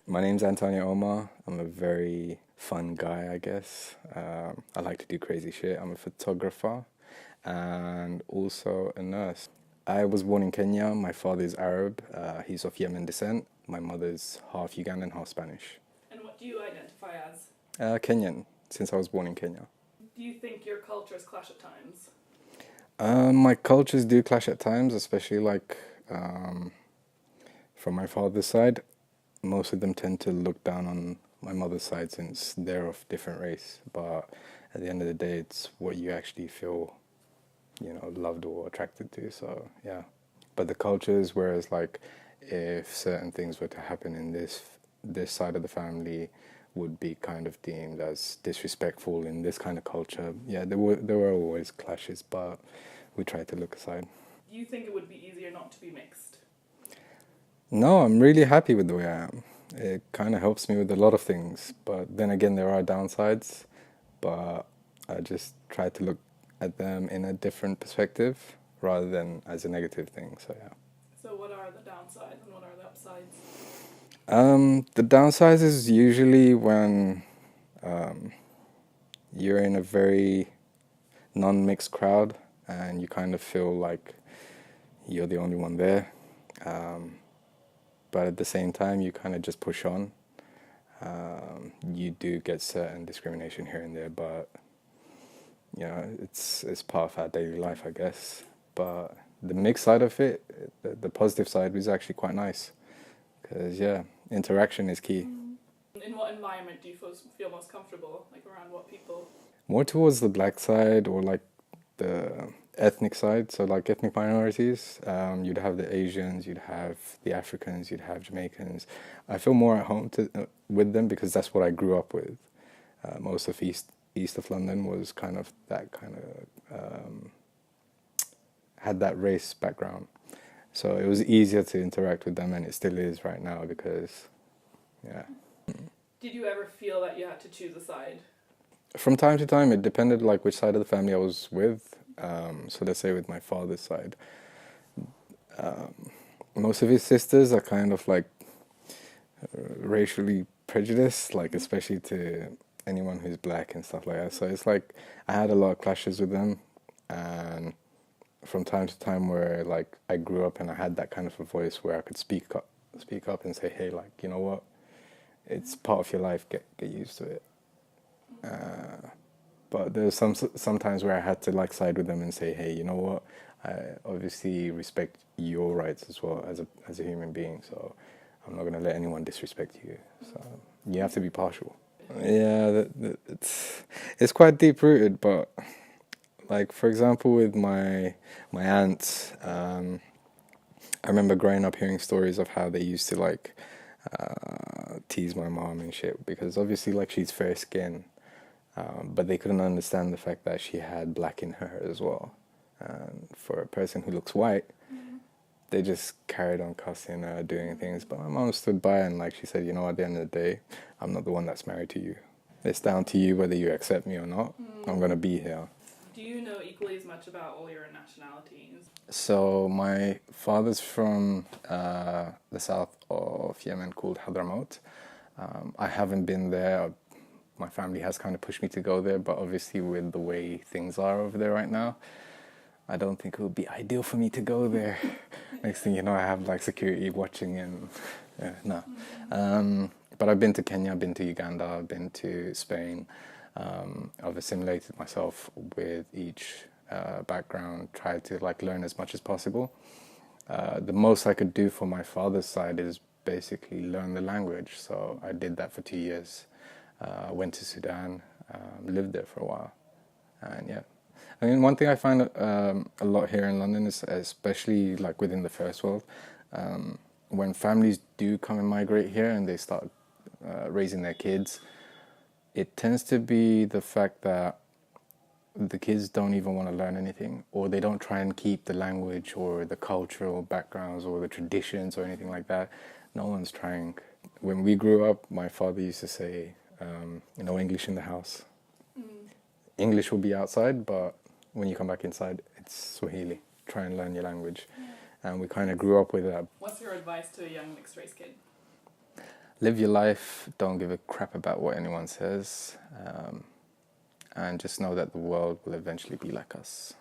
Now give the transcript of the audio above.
My name's Antonio Omar. I'm a very fun guy, I guess. I like to do crazy shit. I'm a photographer and also a nurse. I was born in Kenya. My father is Arab. He's of Yemen descent. My mother's half Ugandan, half Spanish. And what do you identify as? Kenyan, since I was born in Kenya. Do you think your cultures clash at times? My cultures do clash at times, especially um, from my father's side. Most of them tend to look down on my mother's side since they're of different race. But at the end of the day, it's what you actually feel, loved or attracted to. So yeah. But the cultures, whereas like if certain things were to happen in this side of the family would be kind of deemed as disrespectful in this kind of culture. Yeah, there were always clashes, but we tried to look aside. Do you think it would be easier not to be mixed? No, I'm really happy with the way I am. It kind of helps me with a lot of things, but then again, there are downsides. But I just try to look at them in a different perspective rather than as a negative thing. So yeah. So, what are the downsides and what are the upsides? The downsides is usually when um, you're in a very non-mixed crowd and you kind of feel like you're the only one there. Um, but at the same time, you kind of just push on. You do get certain discrimination here and there, but it's part of our daily life, I guess. But the mixed side of it, the positive side, was actually quite nice because yeah, interaction is key. In what environment do you feel most comfortable? Like around what people? More towards the black side or like the ethnic side. So like ethnic minorities, you'd have the Asians, you'd have the Africans, you'd have Jamaicans. I feel more at home with them because that's what I grew up with. Most of east of London was kind of that kind of had that race background. So it was easier to interact with them, and it still is right now because, yeah. Did you ever feel that you had to choose a side? From time to time, it depended like which side of the family I was with. So let's say with my father's side, um, most of his sisters are kind of like racially prejudiced, like especially to anyone who's black and stuff like that. So it's like I had a lot of clashes with them, and from time to time where like I grew up and I had that kind of a voice where I could speak up and say, hey, like you know what, it's part of your life. Get used to it. But there's sometimes where I had to like side with them and say, hey, you know what, I obviously respect your rights as well as a human being. So I'm not gonna let anyone disrespect you. So you have to be partial. Yeah, it's quite deep rooted, but like for example, with my aunts, I remember growing up hearing stories of how they used to like tease my mom and shit because obviously like she's fair skinned, but they couldn't understand the fact that she had black in her as well. And for a person who looks white, they just carried on cussing her, doing things. But my mom stood by and like she said, you know, at the end of the day, I'm not the one that's married to you. It's down to you whether you accept me or not. I'm gonna be here. Do you know equally as much about all your nationalities? So my father's from the south of Yemen called Hadramaut. I haven't been there. My family has kind of pushed me to go there, but obviously with the way things are over there right now, I don't think it would be ideal for me to go there. Next thing you know, I have like security watching and yeah, no. But I've been to Kenya, I've been to Uganda, I've been to Spain. I've assimilated myself with each background, tried to like learn as much as possible. The most I could do for my father's side is basically learn the language. So I did that for 2 years. Went to Sudan, lived there for a while, and yeah. I mean, one thing I find a lot here in London is, especially like within the first world, when families do come and migrate here and they start raising their kids, it tends to be the fact that the kids don't even want to learn anything, or they don't try and keep the language or the cultural backgrounds or the traditions or anything like that. No one's trying. When we grew up, my father used to say, no English in the house. English will be outside, but when you come back inside, it's Swahili. Try and learn your language. And we kind of grew up with that. What's your advice to a young mixed race kid? live your life, don't give a crap about what anyone says, and just know that the world will eventually be like us.